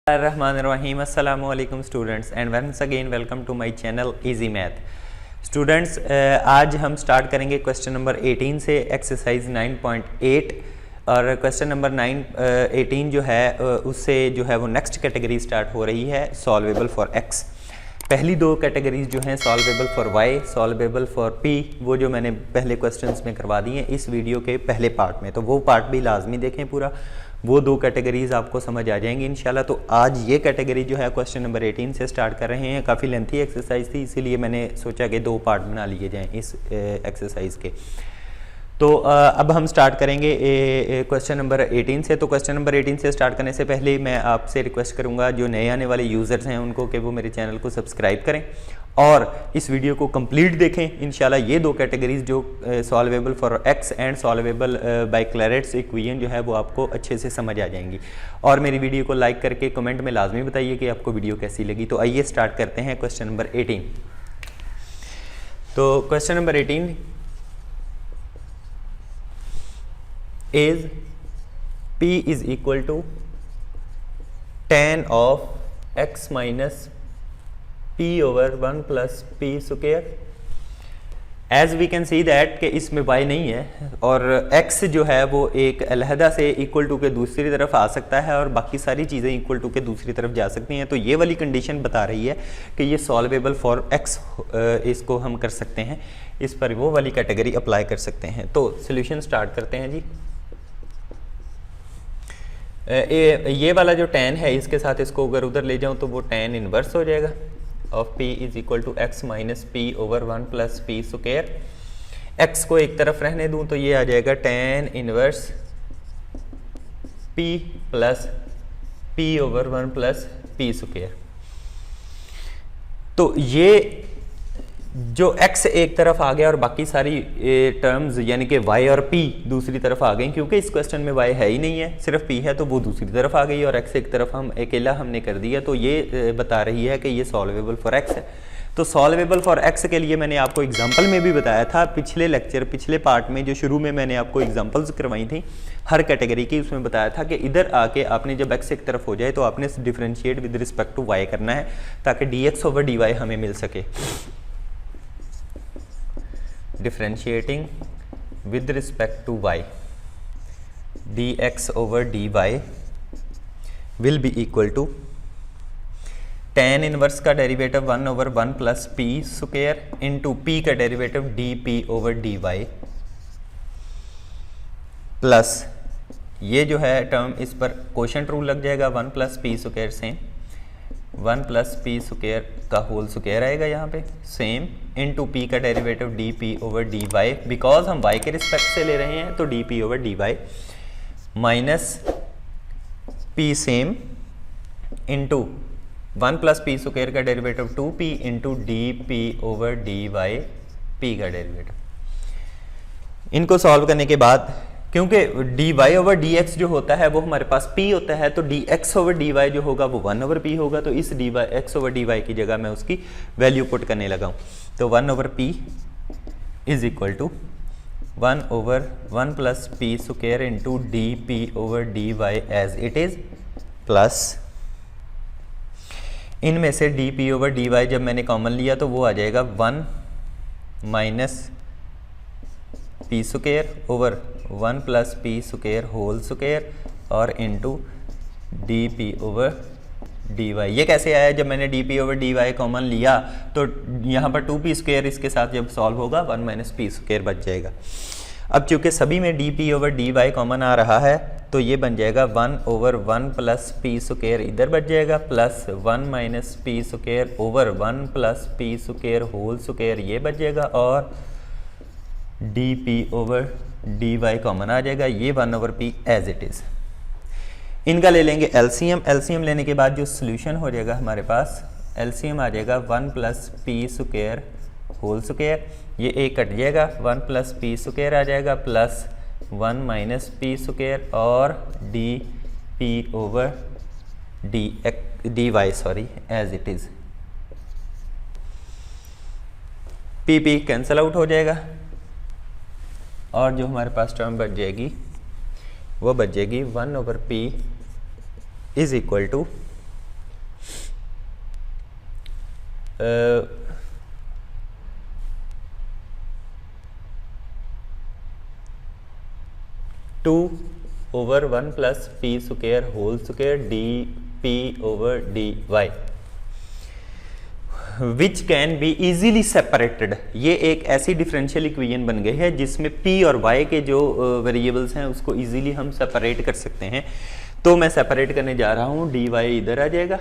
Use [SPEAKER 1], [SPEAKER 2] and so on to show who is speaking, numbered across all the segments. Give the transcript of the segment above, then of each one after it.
[SPEAKER 1] Bismillahirrahmanirrahim. Assalamu alaikum students and once again welcome to my channel Easy Math. Students आज हम start करेंगे question number 18 से exercise 9.8 और question number 18 जो है उससे जो है वो नेक्स्ट कैटेगरी स्टार्ट हो रही है सॉल्वेबल फॉर एक्स। पहली दो कैटेगरीज जो हैं solvable for y, solvable for p, वो जो मैंने पहले क्वेश्चंस में करवा दी हैं इस वीडियो के पहले पार्ट में, तो वो पार्ट भी लाजमी देखें पूरा, वो दो कैटेगरीज आपको समझ आ जाएंगी इंशाल्लाह। तो आज ये कैटेगरी जो है क्वेश्चन नंबर 18 से स्टार्ट कर रहे हैं। काफ़ी लेंथी एक्सरसाइज थी इसीलिए मैंने सोचा कि दो पार्ट बना लिए जाएं इस एक्सरसाइज के। तो अब हम स्टार्ट करेंगे क्वेश्चन नंबर 18 से। तो क्वेश्चन नंबर 18 से स्टार्ट करने से पहले मैं आपसे रिक्वेस्ट करूंगा जो नए आने वाले यूज़र्स हैं उनको कि वो मेरे चैनल को सब्सक्राइब करें और इस वीडियो को कंप्लीट देखें। इंशाल्लाह ये दो कैटेगरीज जो solvable for x and solvable by Clairaut's equation जो है वो आपको अच्छे से समझ आ जाएंगी। और मेरी वीडियो को लाइक करके कमेंट में लाजमी बताइए कि आपको वीडियो कैसी लगी। तो आइए स्टार्ट करते हैं क्वेश्चन नंबर 18। तो question number 18 is p is equal to tan of x minus p over 1 plus p square। As we can see that कि इसमें y नहीं है और x जो है वो एक अलहदा से इक्वल टू के दूसरी तरफ आ सकता है और बाकी सारी चीज़ें इक्वल टू के दूसरी तरफ जा सकती हैं। तो ये वाली कंडीशन बता रही है कि ये सॉल्वेबल फॉर x, इसको हम कर सकते हैं, इस पर वो वाली कैटेगरी अप्लाई कर सकते हैं। तो सोल्यूशन स्टार्ट करते हैं जी। ये वाला जो tan है इसके साथ इसको अगर उधर ले जाऊं तो वो tan इनवर्स हो जाएगा of p is equal to x minus p over 1 plus P square. x को एक तरफ रहने दूं तो ये आ जाएगा tan inverse p plus p over 1 plus P square. तो ये जो x एक तरफ आ गया और बाकी सारी टर्म्स यानी कि y और p दूसरी तरफ आ गई, क्योंकि इस क्वेश्चन में y है ही नहीं है, सिर्फ p है, तो वो दूसरी तरफ आ गई और x एक तरफ हम अकेला हमने कर दिया। तो ये बता रही है कि ये सॉल्वेबल फॉर x है। तो सॉल्वेबल फॉर x के लिए मैंने आपको एग्जांपल में भी बताया था पिछले लेक्चर, पिछले पार्ट में जो शुरू में मैंने आपको एग्जांपल्स करवाई थी हर कैटेगरी की, उसमें बताया था कि इधर आके आपने जब x एक तरफ हो जाए तो आपने differentiate with respect to y करना है ताकि dx ओवर dy हमें मिल सके। Differentiating with respect to y dx over dy will be equal to tan inverse का derivative 1 over 1 plus P square into p का derivative dp over dy plus ये जो है टर्म इस पर कोशेंट रूल लग जाएगा 1 प्लस पी स्क्वायर से 1 प्लस पी स्क्वायर का होल स्क्वायर आएगा यहाँ पे सेम इनटू p का derivative dp over dy, because हम y के रिस्पेक्ट से ले रहे हैं तो dp over dy minus p same into 1 plus P square का derivative 2p into dp over dy p का डेरिवेटिव। इनको सॉल्व करने के बाद क्योंकि dy ओवर dx जो होता है वो हमारे पास p होता है तो dx ओवर dy जो होगा वो 1 ओवर p होगा। तो इस x ओवर dy की जगह मैं उसकी वैल्यू पुट करने लगा हूँ। तो 1 over p is equal to 1 over 1 plus P square into dp over dy as it is plus इनमें से dp ओवर dy जब मैंने कॉमन लिया तो वो आ जाएगा 1 minus P square over 1 plus P square whole square और into D over D Y. ये कैसे आया? जब मैंने D over D Y common लिया तो यहाँ पर 2p स्क्वायर इसके साथ जब सॉल्व होगा 1 माइनस पी स्क्वायर बच जाएगा। अब चूँकि सभी में D over D Y common आ रहा है तो ये बन जाएगा 1 ओवर 1 प्लस पी स्क्वायर इधर बच जाएगा plus 1 minus P square over 1 plus P square whole square ये बच जाएगा और D over D Y common आ जाएगा, ये 1 over P as it is. इनका ले लेंगे एलसीएम। एलसीएम लेने के बाद जो सोल्यूशन हो जाएगा हमारे पास एलसीएम आ जाएगा 1 plus P square whole square, ये एक कट जाएगा 1 प्लस पी स्क्वायर आ जाएगा प्लस 1 माइनस पी स्क्वायर और d p over D y sorry as it is. P p cancel out हो जाएगा और जो हमारे पास टर्म बच जाएगी वो बच जाएगी 1 over p is equal to two over 1 plus P square whole square d p over D y which can be easily separated. ये एक ऐसी डिफरेंशियल इक्वेशन बन गई है जिसमें p और y के जो वेरिएबल्स हैं उसको इजीली हम सेपरेट कर सकते हैं। तो मैं सेपरेट करने जा रहा हूँ, dy इधर आ जाएगा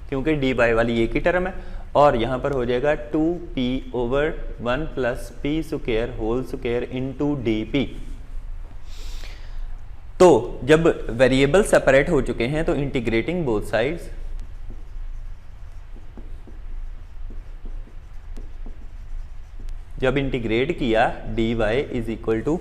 [SPEAKER 1] क्योंकि dy वाली एक ही टर्म है, और यहाँ पर हो जाएगा 2p over 1 plus P square whole square into d p. तो जब वेरिएबल सेपरेट हो चुके हैं तो इंटीग्रेटिंग बोथ साइड्स, जब इंटीग्रेट किया dy is equal to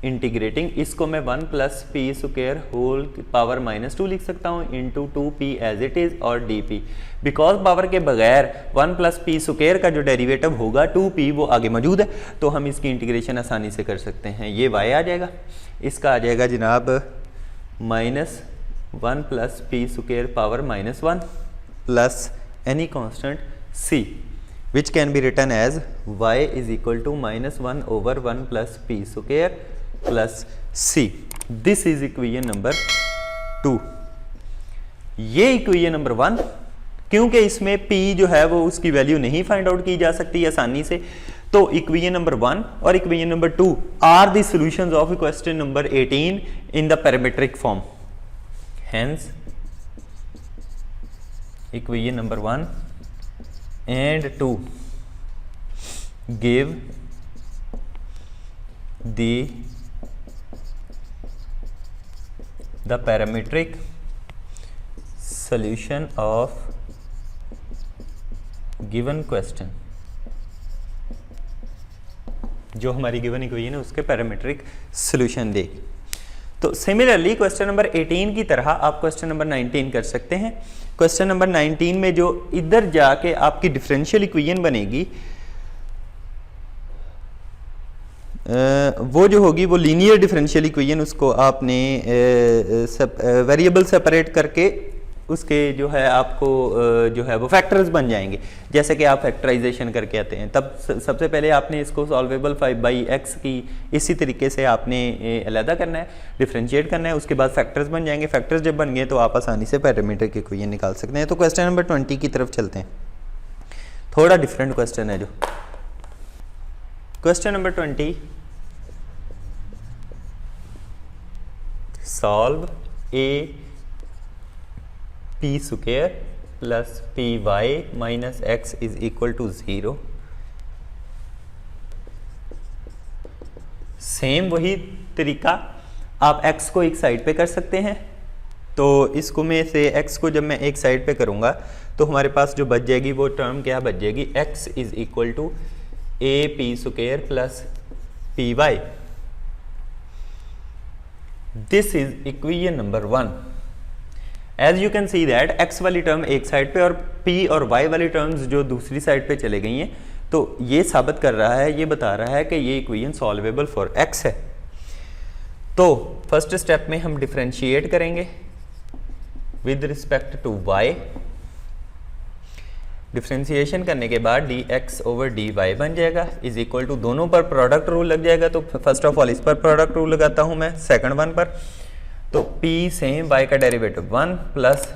[SPEAKER 1] integrating, इसको मैं 1 plus P square whole power -2 लिख सकता हूँ into 2p as it is और dp। बिकॉज पावर के बगैर 1 प्लस पी स्क्वायर का जो डेरिवेटिव होगा 2p वो आगे मौजूद है, तो हम इसकी इंटीग्रेशन आसानी से कर सकते हैं। ये y आ जाएगा, इसका आ जाएगा जनाब -1 plus P square power -1 plus any constant c which can be written as y is equal to -1 over 1 plus p square plus c। This is equation number 2। ये इक्वेशन नंबर 1, क्योंकि इसमें p जो है वो उसकी वैल्यू नहीं find out की जा सकती आसानी से, तो इक्वेशन नंबर 1 और equation number 2 are the solutions of question number 18 in the parametric form. Hence equation number 1 and 2 give the parametric solution of given question। जो हमारी गिवन इक्वेशन है उसके पैरामीट्रिक सॉल्यूशन देगी। तो सिमिलरली क्वेश्चन नंबर 18 की तरह आप क्वेश्चन नंबर 19 कर सकते हैं। क्वेश्चन नंबर 19 में जो इधर जाके आपकी डिफरेंशियल इक्वेशन बनेगी वो जो होगी वो लीनियर डिफरेंशियल इक्वेशन, उसको आपने वेरिएबल सेपरेट करके उसके जो है आपको जो है वो फैक्टर्स बन जाएंगे। जैसे कि आप फैक्टराइजेशन करके आते हैं, तब सबसे पहले आपने इसको सॉल्वेबल 5/x की इसी तरीके से आपने अलग करना है, डिफरेंशिएट करना है, उसके बाद फैक्टर्स बन जाएंगे। फैक्टर्स जब बन गए तो आप आसानी से पैरामीट्रिक इक्वेशन निकाल सकते हैं। तो क्वेश्चन नंबर 20 की तरफ चलते हैं। थोड़ा डिफरेंट क्वेश्चन है जो question number 20, solve a p square plus p y minus x is equal to 0। Same वही तरीका, आप x को एक साइड पे कर सकते हैं। तो इसको में से x को जब मैं एक साइड पे करूंगा तो हमारे पास जो बच जाएगी वो टर्म क्या बच जाएगी, x is equal to a p square plus p y. This is equation number 1। As you can see that x वाली टर्म एक साइड पे और p और y वाली टर्म्स जो दूसरी साइड पे चले गई हैं, तो ये साबित कर रहा है, ये बता रहा है कि ये इक्वेशन सॉल्वेबल फॉर x है। तो फर्स्ट स्टेप में हम डिफरेंशिएट करेंगे with respect to y। Differentiation करने के बाद dx ओवर dy बन जाएगा इज इक्वल टू, दोनों पर प्रोडक्ट रूल लग जाएगा। तो फर्स्ट ऑफ ऑल इस पर प्रोडक्ट रूल लगाता हूं मैं, सेकंड वन पर। तो p सेम y का derivative 1 plus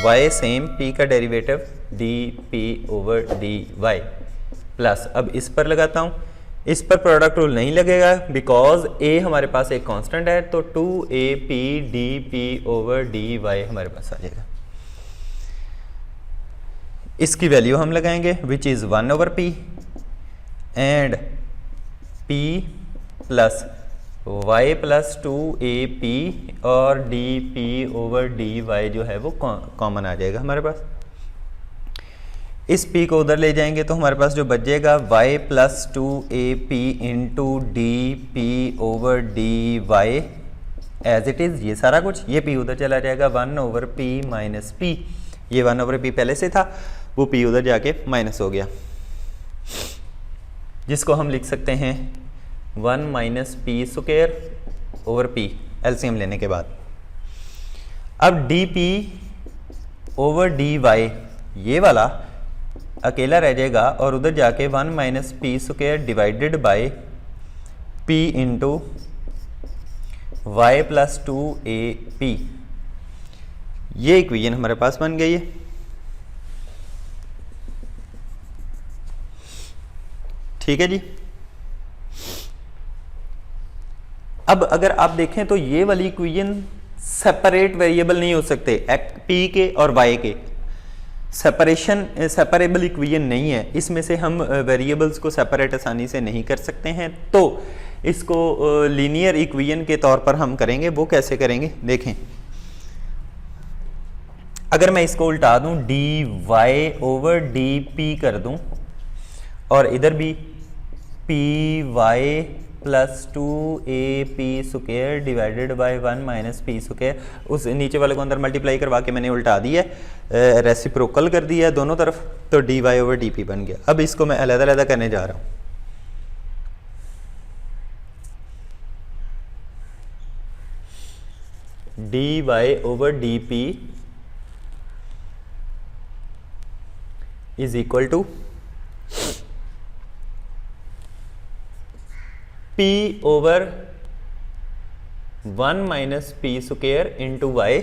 [SPEAKER 1] y same p का derivative dp over dy plus, अब इस पर लगाता हूं, इस पर प्रोडक्ट रूल नहीं लगेगा बिकॉज a हमारे पास एक कांस्टेंट है, तो 2ap dp ओवर dy हमारे पास आ जाएगा। इसकी वैल्यू हम लगाएंगे which is 1 over p and p plus y plus 2ap और dp ओवर dy जो है वो कॉमन आ जाएगा हमारे पास। इस p को उधर ले जाएंगे तो हमारे पास जो बच जाएगा y plus 2ap into dp over dy as it is, ये सारा कुछ, ये p उधर चला जाएगा 1 ओवर p माइनस p, ये 1 ओवर p पहले से था, वो p उधर जाके माइनस हो गया, जिसको हम लिख सकते हैं 1 minus P square over p LCM लेने के बाद। अब dp ओवर dy ये वाला अकेला रह जाएगा और उधर जाके 1 minus P square divided by p into y plus 2ab, ये इक्वेशन हमारे पास बन गई है। ठीक है जी। अब अगर आप देखें तो ये वाली इक्वेशन सेपरेट वेरिएबल नहीं हो सकते, पी के और वाई के सेपरेबल इक्वेशन नहीं है, इसमें से हम वेरिएबल्स को सेपरेट आसानी से नहीं कर सकते हैं। तो इसको लीनियर इक्वेशन के तौर पर हम करेंगे। वो कैसे करेंगे देखें, अगर मैं इसको उल्टा दूं d Y over D p कर दूं और इधर भी p y plus 2ab square divided by 1 minus P square, उस नीचे वाले को अंदर मल्टीप्लाई करवा के मैंने उल्टा दिया, रेसिप्रोकल कर दिया दोनों तरफ, तो d Y over D p बन गया। अब इसको मैं अलग-अलग करने जा रहा हूं। D Y over D p is equal to P over 1 minus P square into y,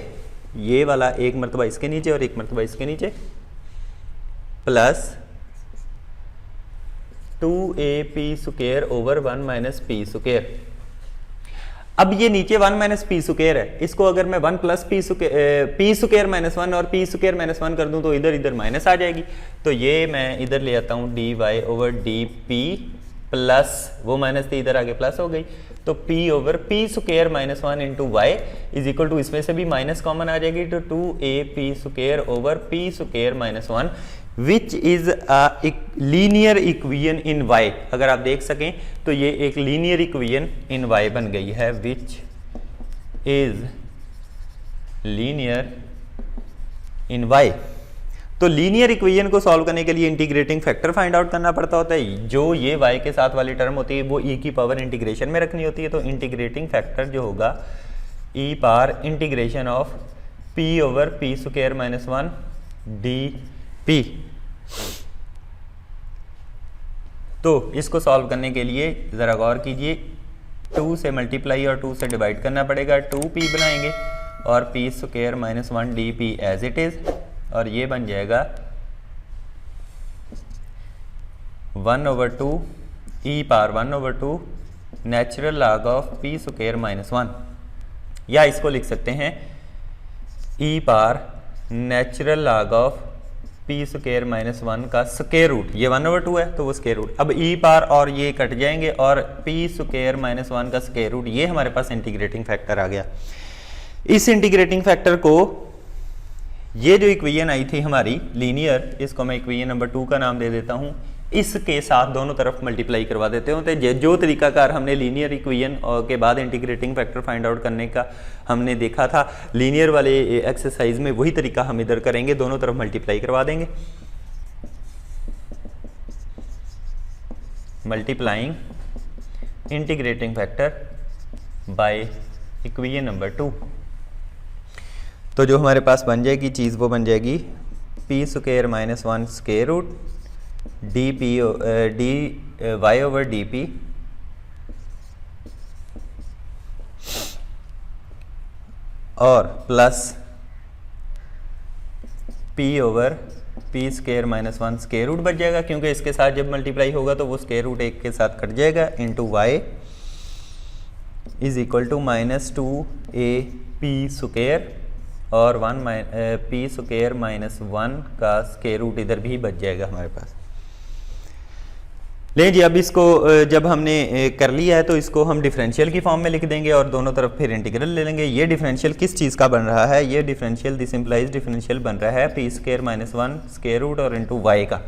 [SPEAKER 1] ये वाला एक मरतबा इसके नीचे और एक मरतबा इसके नीचे, plus 2ab square over 1 minus P square. अब ये नीचे 1 माइनस पी स्क्वायर है, इसको अगर मैं 1 प्लस पी स्क्वायर माइनस 1 और पी स्क्वायर माइनस 1 कर दूं तो इधर इधर माइनस आ जाएगी। तो ये मैं इधर ले आता हूं d Y over D p plus, वो माइनस थी इधर आगे प्लस हो गई, तो p over P square minus 1 into y is equal to, इसमें से भी माइनस कॉमन आ जाएगी, तो 2ab square over P square minus 1 which is a linear equation in y। अगर आप देख सकें तो ये एक लीनियर इक्वेशन इन y बन गई है, which is linear in y। तो लीनियर इक्वेशन को सॉल्व करने के लिए इंटीग्रेटिंग फैक्टर फाइंड आउट करना पड़ता होता है। जो ये y के साथ वाली टर्म होती है वो e की पावर इंटीग्रेशन में रखनी होती है। तो इंटीग्रेटिंग फैक्टर जो होगा e power integration of p over P square minus 1 d p. तो इसको सॉल्व करने के लिए ज़रा गौर कीजिए, 2 से मल्टीप्लाई और 2 से डिवाइड करना पड़ेगा, 2p बनाएंगे और p square minus 1 d p as it is, और ये बन जाएगा 1 over 2 e power 1 over 2 natural log of p square minus 1, या इसको लिख सकते हैं e power natural log of p square minus 1 का स्क्वायर रूट। ये 1 ओवर 2 है तो वो स्क्वायर रूट, अब e पावर और ये कट जाएंगे और पी स्क्वायर माइनस 1 का स्क्वायर रूट, ये हमारे पास इंटीग्रेटिंग फैक्टर आ गया। इस इंटीग्रेटिंग फैक्टर को, ये जो इक्वेशन आई थी हमारी लीनियर, इसको मैं इक्वेशन नंबर 2 का नाम दे देता हूं, इसके साथ दोनों तरफ मल्टीप्लाई करवा देते हो। तो जो तरीकाकार हमने लीनियर इक्वेशन और के बाद इंटीग्रेटिंग फैक्टर फाइंड आउट करने का हमने देखा था लीनियर वाले एक्सरसाइज में, वही तरीका हम इधर करेंगे, दोनों तरफ मल्टीप्लाई करवा देंगे। Multiplying integrating factor by equation number 2, तो जो हमारे पास बन जाएगी चीज़ वो बन जाएगी P square minus 1 square root D P D Y over D P और plus p over P square minus 1 square root बच जाएगा, क्योंकि इसके साथ जब मल्टीप्लाई होगा तो वो स्क्वायर रूट एक के साथ कट जाएगा, into y is equal to minus 2ab square और 1 पी स्क्वायर माइनस 1 का स्क्वायर रूट इधर भी बच जाएगा हमारे पास। ले जी, अब इसको जब हमने कर लिया है तो इसको हम डिफरेंशियल की फॉर्म में लिख देंगे और दोनों तरफ फिर इंटीग्रल ले लेंगे। ये डिफरेंशियल किस चीज़ का बन रहा है? ये डिफरेंशियल, दिस इंप्लाइज डिफरेंशियल बन रहा है P square minus 1 square root और इंटू वाई का,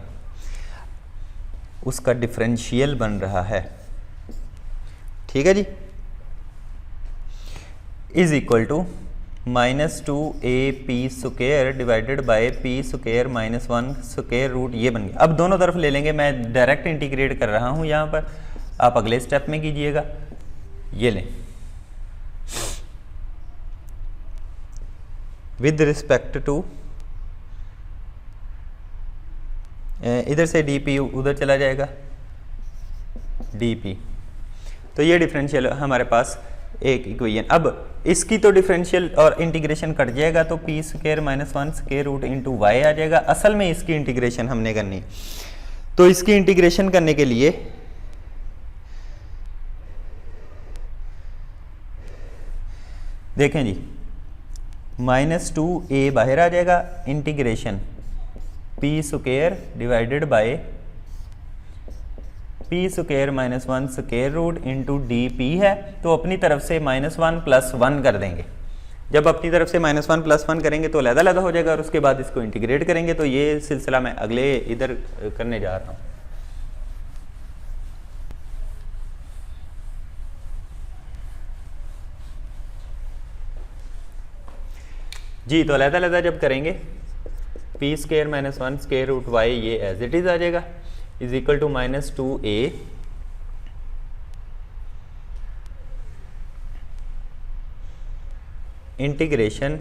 [SPEAKER 1] उसका डिफरेंशियल बन रहा है। ठीक है जी, is equal to minus 2ab square divided by P square minus 1 square root, ये बन गया। अब दोनों तरफ ले लेंगे, मैं डायरेक्ट इंटीग्रेट कर रहा हूं यहाँ पर, आप अगले स्टेप में कीजिएगा। ये लें, विद रिस्पेक्ट टू इधर से डी पी उधर चला जाएगा डी पी। तो ये डिफरेंशियल हमारे पास एक इक्वेशन। अब इसकी तो डिफरेंशियल और इंटीग्रेशन कट जाएगा तो P square minus 1 square root into Y आ जाएगा। असल में इसकी इंटीग्रेशन हमने करनी, तो इसकी इंटीग्रेशन करने के लिए देखें जी, -2a बाहर आ जाएगा, integration p square divided by P square minus 1 square root into d p है, तो अपनी तरफ से -1 + 1 कर देंगे। जब अपनी तरफ से -1 + 1 करेंगे तो अलग-अलग हो जाएगा और उसके बाद इसको इंटीग्रेट करेंगे। तो ये सिलसिला मैं अगले इधर करने जा रहा हूँ। जी, तो अलग-अलग जब करेंगे p square minus 1 square root y ये एज इट इज आ जाएगा, is equal to -2a integration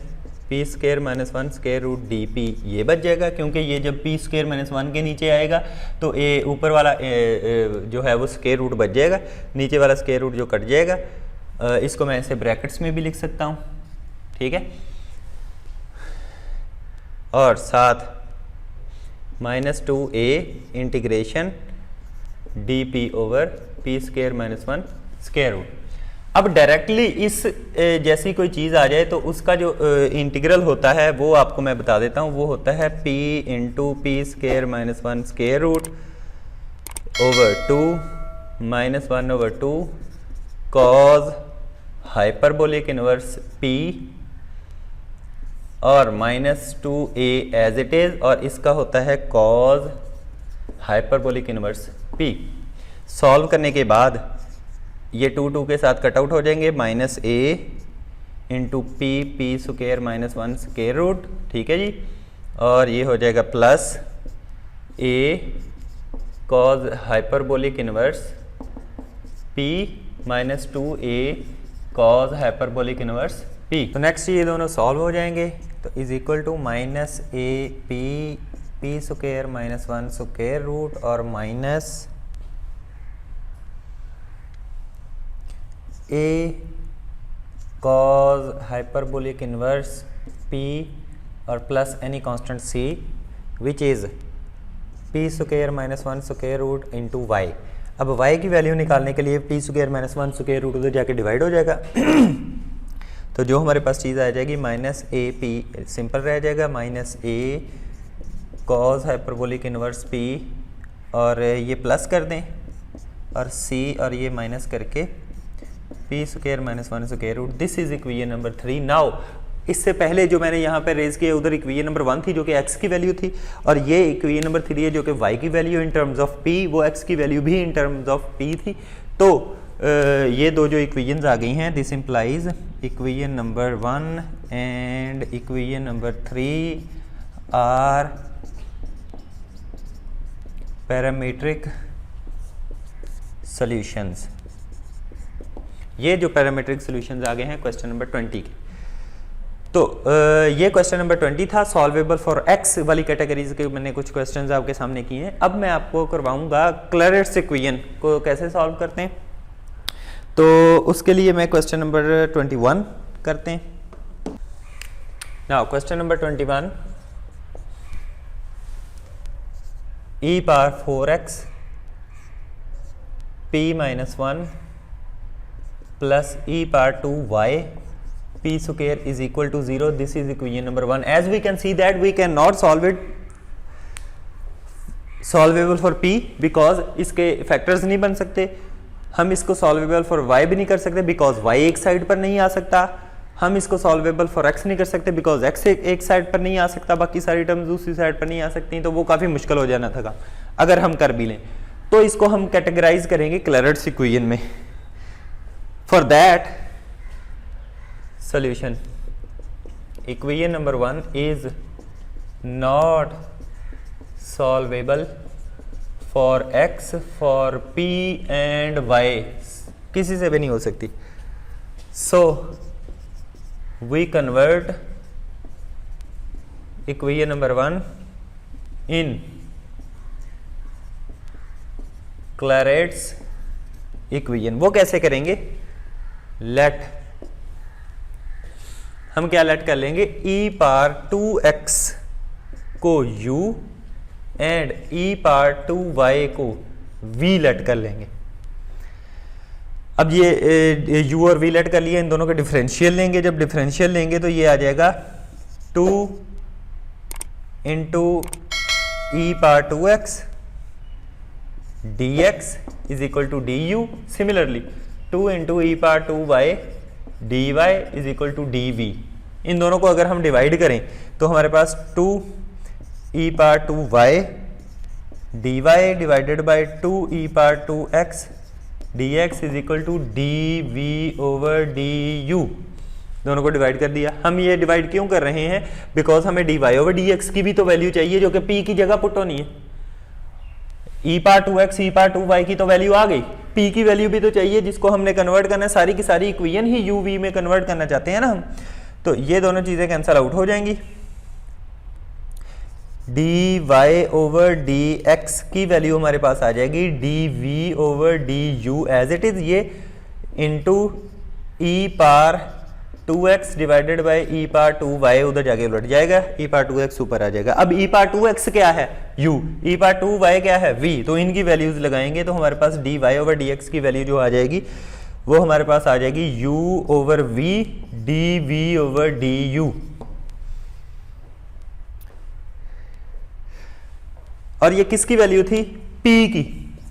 [SPEAKER 1] p square minus 1 square root D p ये बच जाएगा, क्योंकि ये जब पी स्क्वायर माइनस 1 के नीचे आएगा तो ए ऊपर वाला जो है वो स्क्वायर रूट बच जाएगा, नीचे वाला स्क्वायर रूट जो कट जाएगा। इसको मैं ऐसे ब्रैकेट्स में भी लिख सकता हूँ, ठीक है। और साथ -2a integration d p over P square minus 1 square root. अब डायरेक्टली इस जैसी कोई चीज़ आ जाए तो उसका जो इंटीग्रल होता है वो आपको मैं बता देता हूँ। वो होता है p into P square minus 1 square root over 2 -1/2 cos hyperbolic inverse p और -2a एज इट इज, और इसका होता है cause hyperbolic inverse p। Solve करने के बाद ये 2 के साथ कट आउट हो जाएंगे, -a into P square minus 1 square root, ठीक है जी। और ये हो जाएगा plus a cos hyperbolic inverse p -2a cos hyperbolic inverse p। तो नेक्स्ट ये दोनों सॉल्व हो जाएंगे, तो is equal to -a P square minus 1 square root और minus a cos hyperbolic inverse p और plus any constant c which is p square minus 1 square root into Y. अब y की value निकालने के लिए p square minus 1 square root उधर जाके divide हो जाएगा तो जो हमारे पास चीज़ आ जाएगी -a p सिंपल रह जाएगा, -a cos hyperbolic inverse p और ये प्लस कर दें और c और ये माइनस करके p square minus 1 square root. This is equation number 3। Now इससे पहले जो मैंने यहाँ पे रेज किया उधर इक्वेशन नंबर 1 थी जो कि x की वैल्यू थी, और ये इक्वेशन नंबर 3 है जो कि y की value in terms of p, वो x की वैल्यू भी इन टर्म्स ऑफ p थी। तो ये दो जो इक्वेशंस आ गई हैं, this implies equation number 1 and equation number 3 are parametric solutions. ये जो पैरामीट्रिक सॉल्यूशंस आ गए हैं क्वेश्चन नंबर 20 के। तो ये क्वेश्चन नंबर 20 था, सॉल्वेबल फॉर एक्स वाली कैटेगरीज के मैंने कुछ क्वेश्चंस आपके सामने किए हैं। अब मैं आपको करवाऊंगा क्लरेट्स इक्वेशन को कैसे सॉल्व करते हैं। तो उसके लिए मैं क्वेश्चन नंबर 21 करते हैं। Now question number 21, e power 4x p minus 1 plus e power 2y p square is equal to 0. This is equation number 1. As we can see that we cannot solve it solvable for p because इसके factors नहीं बन सकते। हम इसको solvable for y भी नहीं कर सकते बिकॉज y एक साइड पर नहीं आ सकता। हम इसको सॉल्वेबल फॉर x नहीं कर सकते बिकॉज x एक साइड पर नहीं आ सकता, बाकी सारी टर्म्स दूसरी साइड पर नहीं आ सकती, तो वो काफ़ी मुश्किल हो जाना था अगर हम कर भी लें। तो इसको हम कैटेगराइज करेंगे क्लरेट्स इक्वेशन में। For that solution equation number 1 is not solvable for x for p and y, किसी से भी नहीं हो सकती। so we convert equation number 1 in Clairaut's equation. वो कैसे करेंगे? लेट, हम क्या लेट कर लेंगे? e पावर 2x को u and e power 2y को v लेट कर लेंगे। अब ये u और v लेट कर लिए, इन दोनों का डिफरेंशियल लेंगे। जब डिफरेंशियल लेंगे तो ये आ जाएगा 2 into E power 2x dx is equal to du। Similarly 2 into E power 2y dy is equal to dv। इन दोनों को अगर हम डिवाइड करें तो हमारे पास 2 E power 2y dy divided by 2 E power 2x dx is equal to dv over du। दोनों को डिवाइड कर दिया। हम ये डिवाइड क्यों कर रहे हैं? बिकॉज हमें dy ओवर dx की भी तो वैल्यू चाहिए जो कि p की जगह पुट होनी है। e power 2x e power 2y की तो वैल्यू आ गई, p की वैल्यू भी तो चाहिए जिसको हमने कन्वर्ट करना है। सारी की सारी इक्वेशन ही u v में कन्वर्ट करना चाहते हैं ना हम। तो ये दोनों चीजें कैंसल आउट हो जाएंगी। dy ओवर dx की वैल्यू हमारे पास आ जाएगी dv over du as it is, ये into e power 2x divided by e power 2y, उधर जाके उलट जाएगा, e पावर 2x ऊपर आ जाएगा। अब e पावर 2x क्या है? u, e पावर 2y क्या है? v। तो इनकी वैल्यूज लगाएंगे तो हमारे पास dy ओवर dx की वैल्यू जो आ जाएगी वो हमारे पास आ जाएगी u over v dv over du। और ये किसकी वैल्यू थी? p की,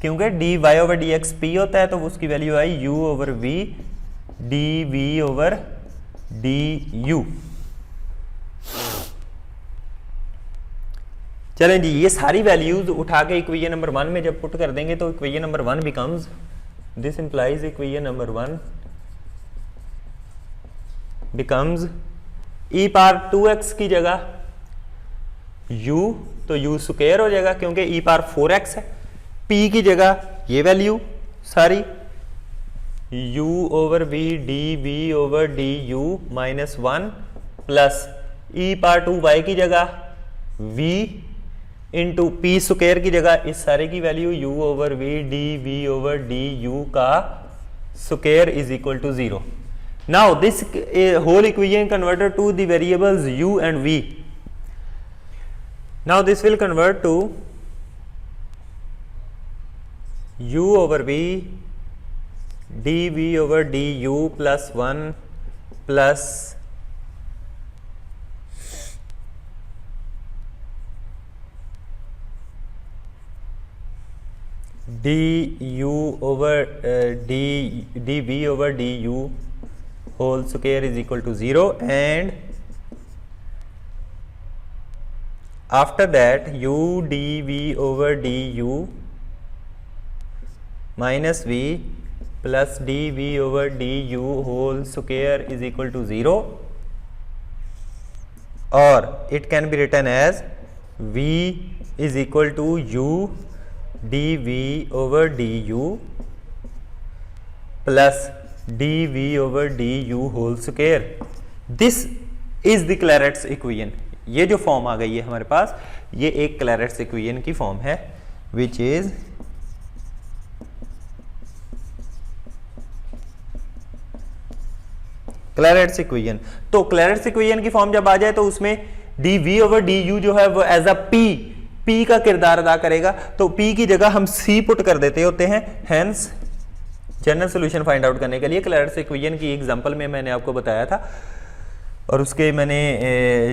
[SPEAKER 1] क्योंकि dy ओवर dx p होता है तो उसकी वैल्यू आई u over v dv over du। चलें जी, ये सारी वैल्यूज उठा के इक्वेशन नंबर 1 में जब पुट कर देंगे तो equation number 1 becomes, this implies equation number 1 becomes e power 2x की जगह u, तो u स्क्वायर हो जाएगा क्योंकि e पावर 4x है। p की जगह ये वैल्यू सारी u over v dv over du minus 1 plus e power 2y की जगह v इंटू पी स्क्वायर की जगह इस सारे की value u over v dv over du का square is equal to 0। Now this whole equation converted to the variables u and v। Now this will convert to u over v dv over du plus 1 plus du over dv over du whole square is equal to 0, and after that u dv over du minus v plus dv over du whole square is equal to 0, or it can be written as v is equal to u dv over du plus dv over du whole square. This is the Clairaut's equation. ये जो form आ गई है हमारे पास, ये एक Clairaut's equation की form है विच इज क्लैरेट्स इक्वेशन। तो क्लैरेट्स इक्वेशन की फॉर्म जब आ जाए तो उसमें dv ओवर du जो है वो एज अ p का किरदार अदा करेगा। तो p की जगह हम c पुट कर देते होते हैं। Hence general solution find out करने के लिए क्लैरेट्स इक्वेशन की एग्जांपल में मैंने आपको बताया था और उसके मैंने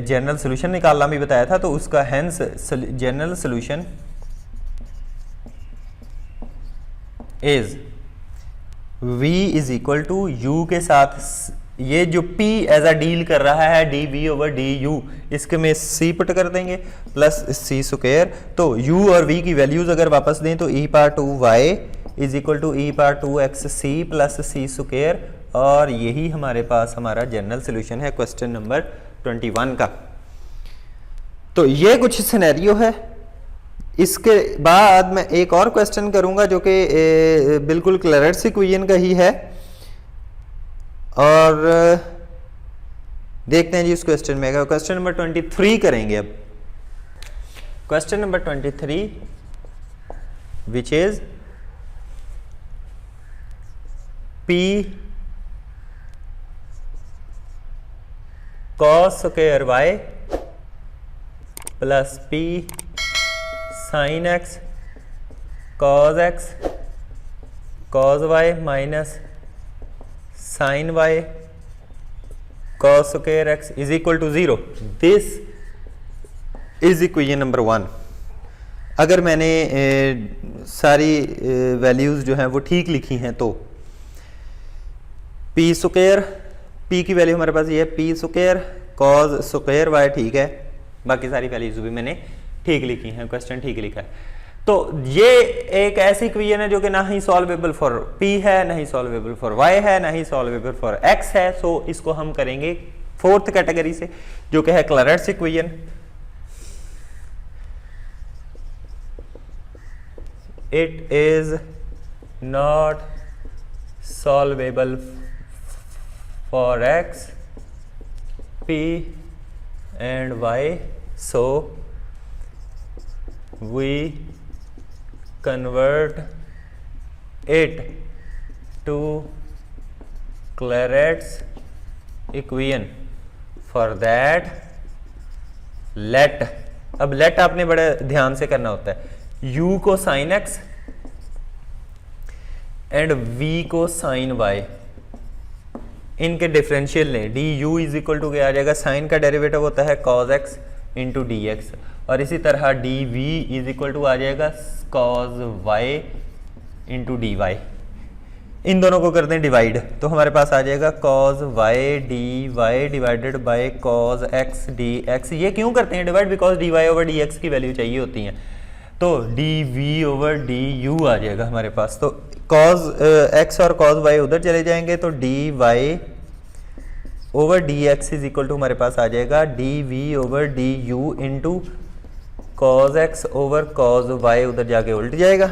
[SPEAKER 1] जनरल सोल्यूशन निकालना भी बताया था। तो उसका hence general solution is v is equal to u के साथ ये जो p एज अ डील कर रहा है dv ओवर du, इसके में c पुट कर देंगे प्लस c स्क्वायर। तो u और v की वैल्यूज अगर वापस दें तो e power 2y is equal to e power 2xc plus c square, और यही हमारे पास हमारा जनरल सोल्यूशन है क्वेश्चन नंबर 21 का। तो ये कुछ सिनेरियो है। इसके बाद मैं एक और क्वेश्चन करूंगा जो कि बिल्कुल क्लैरेट्स इक्वेशन का ही है, और देखते हैं जी उस क्वेश्चन में। क्वेश्चन नंबर 23 करेंगे अब। Question number 23 which is p cos square y plus p sine x cos y minus sine y cos square x is equal to 0। This is equation number 1। अगर मैंने सारी वैल्यूज़ जो हैं वो ठीक लिखी हैं तो पी स्क्वायर, पी की वैल्यू हमारे पास ये है P square cos square y, ठीक है। बाकी सारी वैल्यूज भी मैंने ठीक लिखी हैं, क्वेश्चन ठीक लिखा है। तो ये एक ऐसी इक्वेशन है जो कि ना ही सॉल्वेबल फॉर p है, ना ही सॉल्वेबल फॉर y है, ना ही सॉल्वेबल फॉर x है। सो इसको हम करेंगे फोर्थ कैटेगरी से जो कि है Clairaut's equation. It is not solvable for x, p and y, so we convert it to Clairaut's equation. For that let, अब let आपने बड़े ध्यान से करना होता है। u को sin x एंड v को sin y, इनके डिफरेंशियल लें। D u is equal to क्या आ जाएगा, साइन का डेरिवेटिव होता है cos x into D X, और इसी तरह D V is equal to आ जाएगा cos y into D Y. इन दोनों को कर दें डिवाइड तो हमारे पास आ जाएगा cos y D Y divided by cos x D X. ये क्यों करते हैं divide, because D Y over D X की वैल्यू चाहिए होती है। तो D we over D U आ जाएगा हमारे पास। तो cos x और cos y उधर चले जाएंगे तो d Y over D x is equal to हमारे पास आ जाएगा d we over D u into cos x over cos y, उधर जाके उल्ट जाएगा।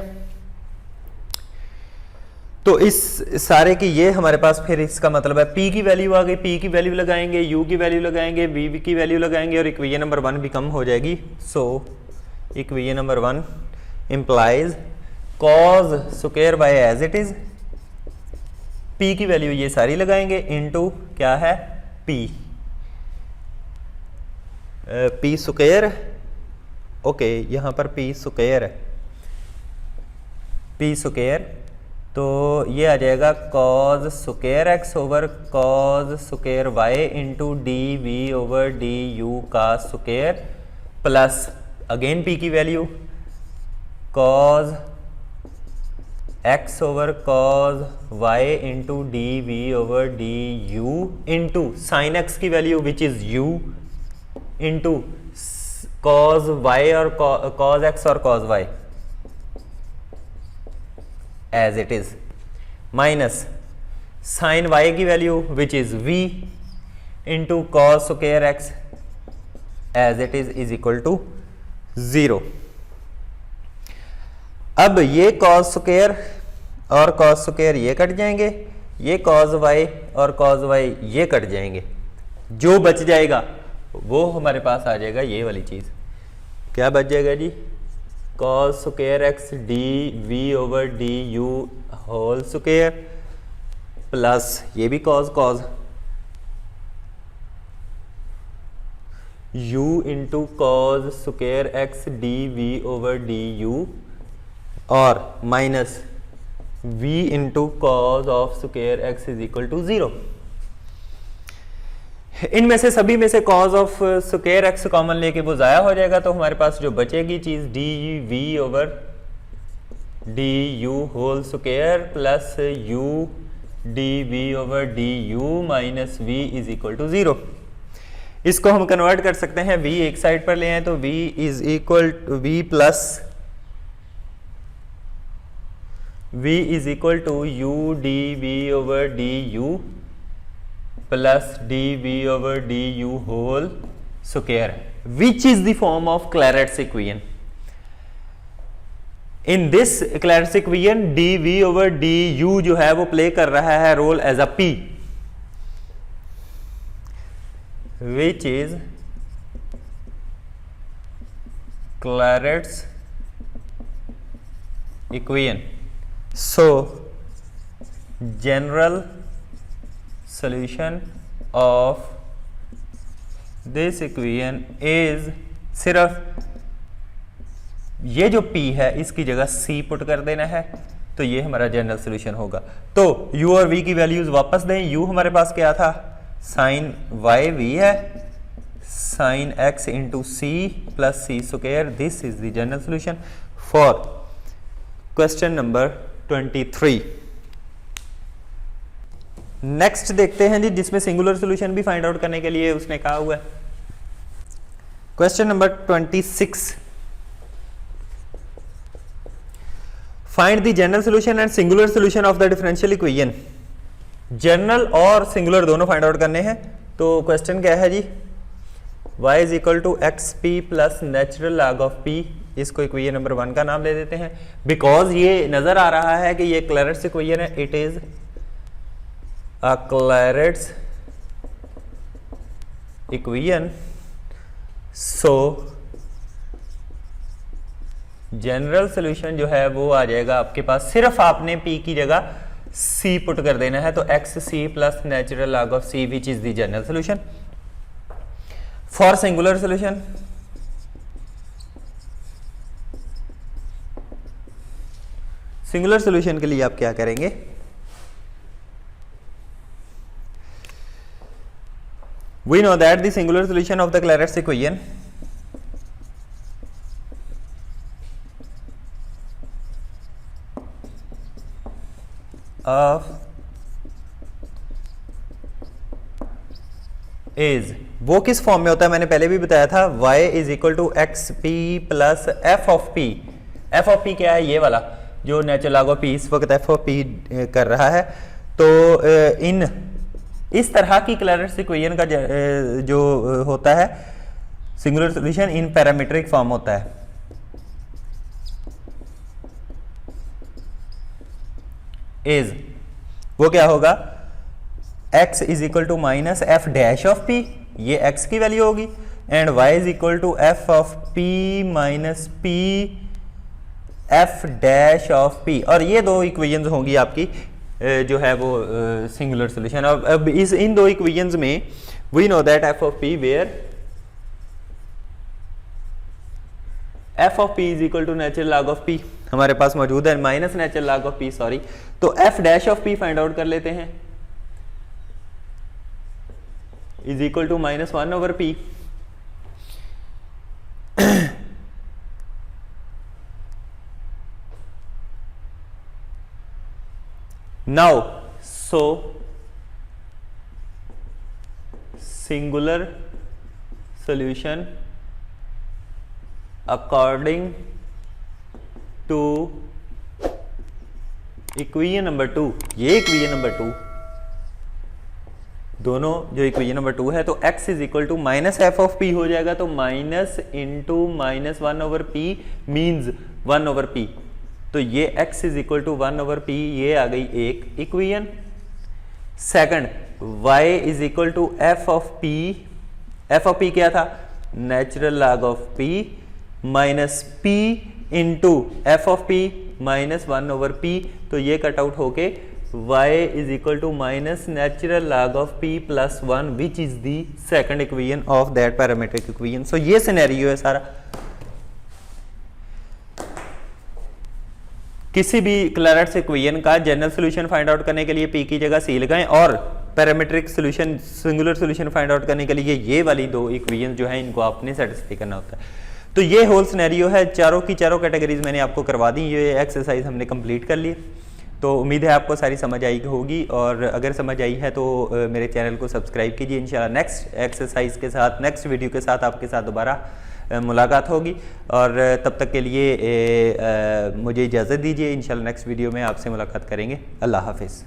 [SPEAKER 1] तो इस सारे की ये हमारे पास फिर इसका मतलब है p की वैल्यू आ गई, p की वैल्यू लगाएंगे, u की वैल्यू लगाएंगे, v की वैल्यू लगाएंगे और इक्वेशन नंबर 1 भी कम हो जाएगी। So equation number 1 implies cos square by as it is, p की वैल्यू ये सारी लगाएंगे इनटू क्या है p, p स्क्वायर, ओके यहाँ पर p स्क्वायर है, p स्क्वायर, तो ये आ जाएगा cos square x over cos square y into d we over D u का स्क्वायर प्लस अगेन p की value cos x over cos y into d we over D u into sine x की value which is u into cos y और cos x और cos y as it is minus sine y की value which is v into cos square x as it is equal to 0। अब ये cos square और cos square ये cut जाएंगे, ये cos y और cos y ये कट जाएंगे, जो बच जाएगा वो हमारे पास आ जाएगा ये वाली चीज। क्या बच जाएगा जी, cos square x D we over D you whole square plus ये भी cos u into cos square x D we over D U और minus v into cos of square x is equal to 0। इनमें से सभी में से cos of square x common लेके वो ज़ाया हो जाएगा, तो हमारे पास जो बचेगी चीज़ D we over D you whole square plus u D we over D U minus v is equal to 0। इसको हम कन्वर्ट कर सकते हैं, v एक साइड पर ले आए तो v is equal to v plus v is equal to u D we over D u plus d we over D you whole square, which is the form of Clairaut's equation. In this Clairaut's equation d we over D u जो है वो play कर रहा है role as a p, which is Clairaut's equation. So general solution of this equation is, सिर्फ ये जो P है इसकी जगह C पुट कर देना है, तो ये हमारा जनरल सोल्यूशन होगा। तो U और V की वैल्यूज वापस दें। U हमारे पास क्या था, साइन y v है, sine x into c plus c square. This is the general solution for question number 23। Next देखते हैं जी, जिसमें सिंगुलर सोल्यूशन भी फाइंड आउट करने के लिए उसने कहा हुआ है। Question number 26, find the general solution and singular solution of the differential equation. General और सिंगुलर दोनों फाइंड आउट करने हैं। तो क्वेश्चन क्या है जी, y is equal to x p plus natural log of p। इसको इक्वेशन नंबर 1 का नाम दे देते हैं, बिकॉज ये नजर आ रहा है कि ये क्लैरेट्स इक्वेशन है। It is a Clairaut's equation, so general solution जो है वो आ जाएगा आपके पास, सिर्फ आपने p की जगह c पुट कर देना है, तो x c plus natural log of c which is the general solution. For singular solution, singular solution के लिए आप क्या करेंगे, we know that the singular solution of the Clairaut's equation of is, वो किस फॉर्म में होता है मैंने पहले भी बताया था, y is equal to x p plus f of p. F of p क्या है, ये वाला जो नेचुरल लॉग ऑफ पी इस वक्त एफ ऑफ पी कर रहा है। तो इन इस तरह की क्लैरेट्स इक्वेशन का जो होता है singular solution in parametric form होता है। इज वो क्या होगा, x is equal to minus f dash of p, ये x की वैल्यू होगी, and y is equal to f of p minus p f dash of p, और ये दो इक्वेशंस होंगी आपकी जो है वो सिंगुलर सॉल्यूशन। अब इस इन दो इक्वेशंस में we know that F of p where F of p is equal to natural log of p हमारे पास मौजूद है, minus natural log of p, sorry. तो F dash of p find out कर लेते हैं, is equal to minus 1 over p। Now so singular solution according to equation number 2, ये equation number 2, दोनों जो इक्वेशन नंबर 2 है, तो x is equal to minus f of p हो जाएगा, तो minus into minus 1 over p means 1 over p, तो ये x is equal to 1 over p, ये आ गई एक equation. Second, y is equal to f of p, f of p क्या था, natural log of p minus p into f of p minus 1 over p, तो ये cut out होके y is equal to minus natural log of p plus 1 which is the second equation of that parametric equation. So ये scenario है सारा। किसी भी Clairaut's equation का general solution find out करने के लिए p की जगह c लगाएं, और parametric solution singular solution find out करने के लिए ये वाली दो इक्वेशन जो है इनको आपने सेटिस्फाई करना होता है। तो ये होल सिनेरियो है, चारों की चारों कैटेगरीज मैंने आपको करवा दी, ये एक्सरसाइज हमने कंप्लीट कर ली। तो उम्मीद है आपको सारी समझ आई होगी, और अगर समझ आई है तो मेरे चैनल को सब्सक्राइब कीजिए। इंशाल्लाह नेक्स्ट एक्सरसाइज के साथ, नेक्स्ट वीडियो के साथ आपके साथ दोबारा मुलाकात होगी, और तब तक के लिए मुझे इजाज़त दीजिए। इंशाल्लाह नेक्स्ट वीडियो में आपसे मुलाकात करेंगे। अल्लाह हाफिज़।